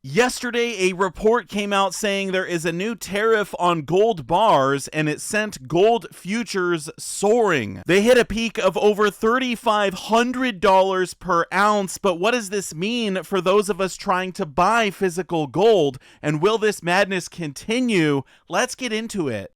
Yesterday, a report came out saying there is a new tariff on gold bars, and it sent gold futures soaring. They hit a peak of over $3,500 per ounce, but what does this mean for those of us trying to buy physical gold? And will this madness continue? Let's get into it.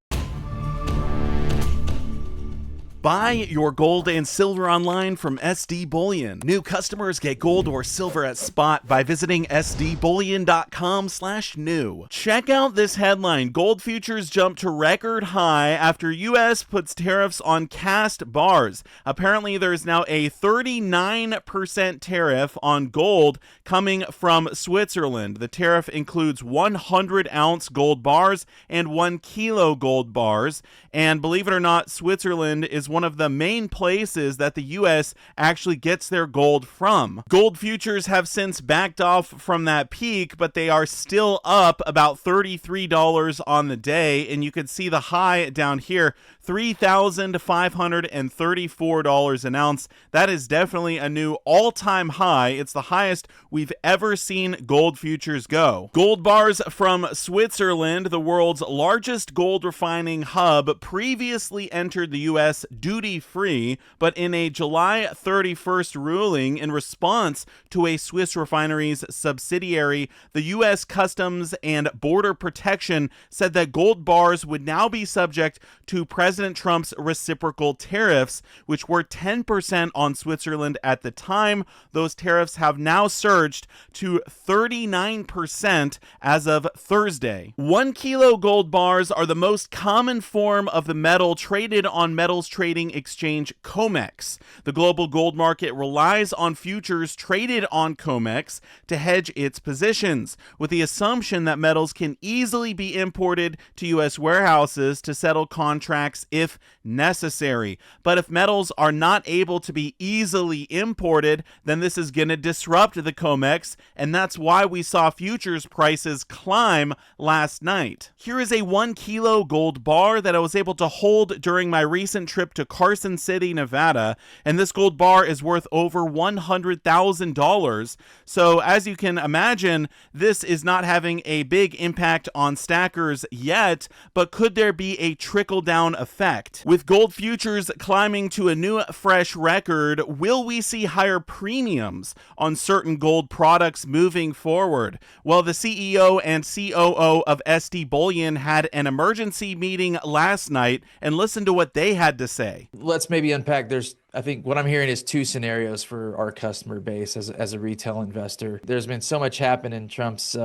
Buy your gold and silver online from SD Bullion. New customers get gold or silver at spot by visiting sdbullion.com/new. Check out this headline. Gold futures jump to record high after U.S. puts tariffs on cast bars. Apparently, there's now a 39% tariff on gold coming from Switzerland. The tariff includes 100-ounce gold bars and 1 kilo gold bars. And believe it or not, Switzerland is one of the main places that the U.S. actually gets their gold from. Gold futures have since backed off from that peak, but they are still up about $33 on the day. And you can see the high down here, $3,534 an ounce. That is definitely a new all-time high. It's the highest we've ever seen gold futures go. Gold bars from Switzerland, the world's largest gold refining hub, previously entered the U.S. duty-free, but in a July 31st ruling in response to a Swiss refinery's subsidiary, the U.S. Customs and Border Protection said that gold bars would now be subject to President Trump's reciprocal tariffs, which were 10% on Switzerland at the time. Those tariffs have now surged to 39% as of Thursday. 1 kilo gold bars are the most common form of the metal traded on metals trading exchange COMEX. The global gold market relies on futures traded on COMEX to hedge its positions, with the assumption that metals can easily be imported to U.S. warehouses to settle contracts if necessary. But if metals are not able to be easily imported, then this is going to disrupt the COMEX, and that's why we saw futures prices climb last night. Here is a 1 kilo gold bar that I was able to hold during my recent trip to Carson City, Nevada, and this gold bar is worth over $100,000. So as you can imagine, this is not having a big impact on stackers yet, but could there be a trickle-down effect? With gold futures climbing to a new fresh record, will we see higher premiums on certain gold products moving forward? Well, the CEO and COO of SD Bullion had an emergency meeting last night, and listen to what they had to say. Let's maybe unpack. I think what I'm hearing is two scenarios for our customer base as a retail investor. There's been so much happen in Trump's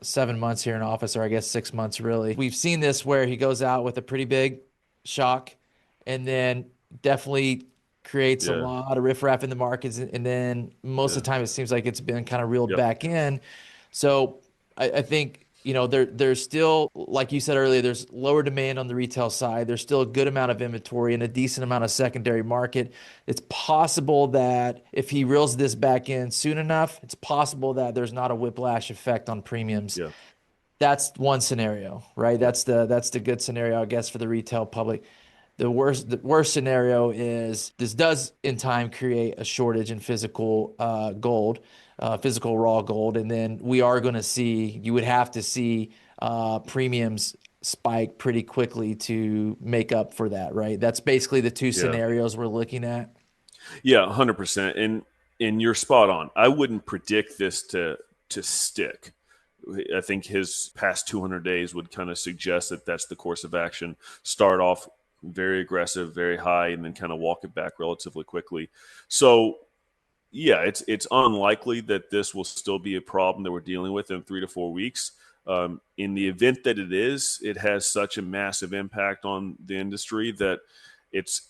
7 months here in office, or I guess 6 months really. We've seen this where he goes out with a pretty big shock and then definitely creates a lot of riffraff in the markets. And then most of the time it seems like it's been kind of reeled back in. So I think, there's still, like you said earlier, there's lower demand on the retail side. There's still a good amount of inventory and a decent amount of secondary market. It's possible that if he reels this back in soon enough, it's possible that there's not a whiplash effect on premiums. Yeah. That's one scenario, right? That's the good scenario, I guess, for the retail public. The worst scenario is this does in time create a shortage in physical gold. Physical raw gold, and then you would have to see premiums spike pretty quickly to make up for that, right? That's basically the two scenarios we're looking at. Yeah, 100%. And you're spot on. I wouldn't predict this to stick. I think his past 200 days would kind of suggest that that's the course of action. Start off very aggressive, very high, and then kind of walk it back relatively quickly. So yeah, it's unlikely that this will still be a problem that we're dealing with in 3 to 4 weeks. In the event that it has such a massive impact on the industry that it's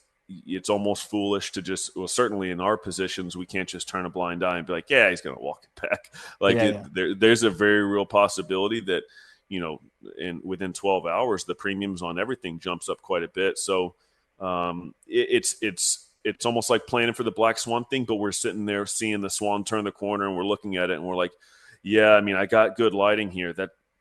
almost foolish to certainly in our positions, we can't just turn a blind eye and be like, yeah, he's going to walk it back. There's a very real possibility that, within 12 hours, the premiums on everything jumps up quite a bit. So it's almost like planning for the black swan thing, but we're sitting there seeing the swan turn the corner and we're looking at it and we're like, yeah, I mean, I got good lighting here.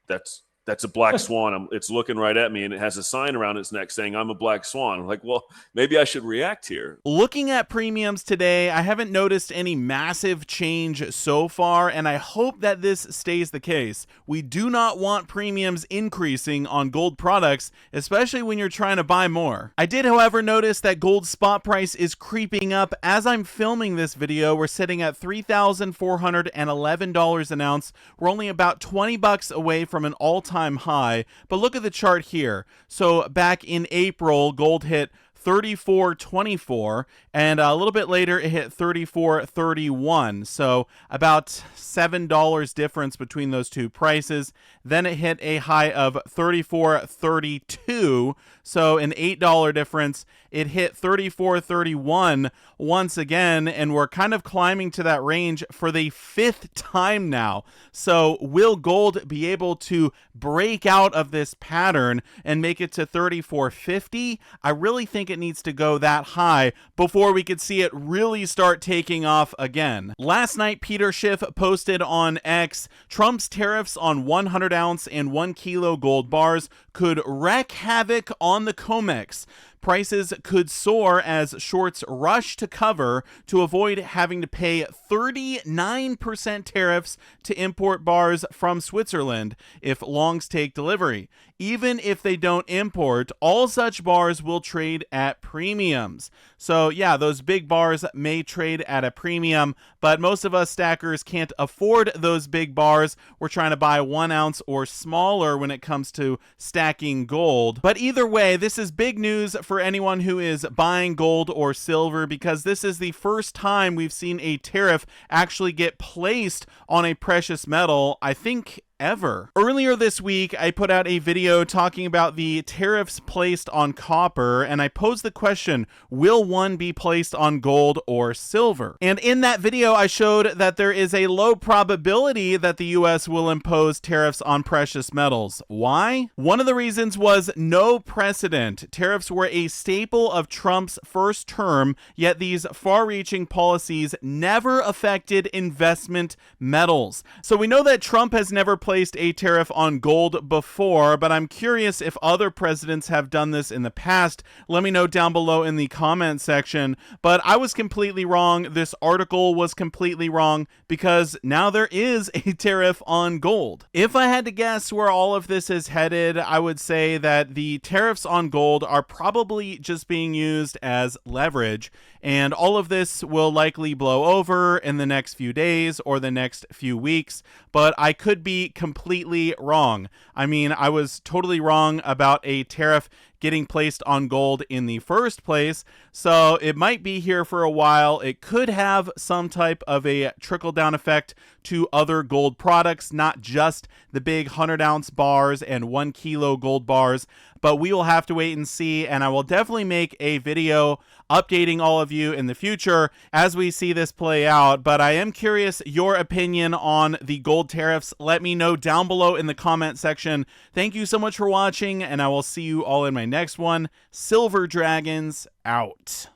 That's that's a black swan. It's looking right at me, and it has a sign around its neck saying, I'm a black swan. I'm like, well, maybe I should react here. Looking at premiums today, I haven't noticed any massive change so far, and I hope that this stays the case. We do not want premiums increasing on gold products, especially when you're trying to buy more. I did, however, notice that gold's spot price is creeping up. As I'm filming this video, we're sitting at $3,411 an ounce. We're only about 20 bucks away from an all-time high, but look at the chart here. So back in April, gold hit 34.24, and a little bit later it hit 34.31, so about $7 difference between those two prices. Then it hit a high of 34.32, so an $8 difference. It hit 34.31 once again, and we're kind of climbing to that range for the 5th time now. So will gold be able to break out of this pattern and make it to 34.50? I really think it needs to go that high before we could see it really start taking off again. Last night, Peter Schiff posted on X, Trump's tariffs on 100 ounce and 1 kilo gold bars could wreak havoc on the COMEX. Prices could soar as shorts rush to cover to avoid having to pay 39% tariffs to import bars from Switzerland if longs take delivery. Even if they don't import, all such bars will trade at premiums. So yeah, those big bars may trade at a premium, but most of us stackers can't afford those big bars. We're trying to buy 1 ounce or smaller when it comes to stacking gold. But either way, this is big news for anyone who is buying gold or silver, because this is the first time we've seen a tariff actually get placed on a precious metal, I think, ever. Earlier this week, I put out a video talking about the tariffs placed on copper, and I posed the question, will one be placed on gold or silver? And in that video, I showed that there is a low probability that the US will impose tariffs on precious metals. Why? One of the reasons was no precedent. Tariffs were a staple of Trump's first term, yet these far-reaching policies never affected investment metals. So we know that Trump has never placed a tariff on gold before, but I'm curious if other presidents have done this in the past. Let me know down below in the comment section. But I was completely wrong. This article was completely wrong, because now there is a tariff on gold. If I had to guess where all of this is headed, I would say that the tariffs on gold are probably just being used as leverage, and all of this will likely blow over in the next few days or the next few weeks, but I could be completely wrong. I mean, I was totally wrong about a tariff getting placed on gold in the first place, so it might be here for a while. It could have some type of a trickle-down effect to other gold products, not just the big 100-ounce bars and 1 kilo gold bars, but we will have to wait and see, and I will definitely make a video updating all of you in the future as we see this play out. But I am curious your opinion on the gold tariffs. Let me know down below in the comment section. Thank you so much for watching, and I will see you all in my next one. Silver Dragons out.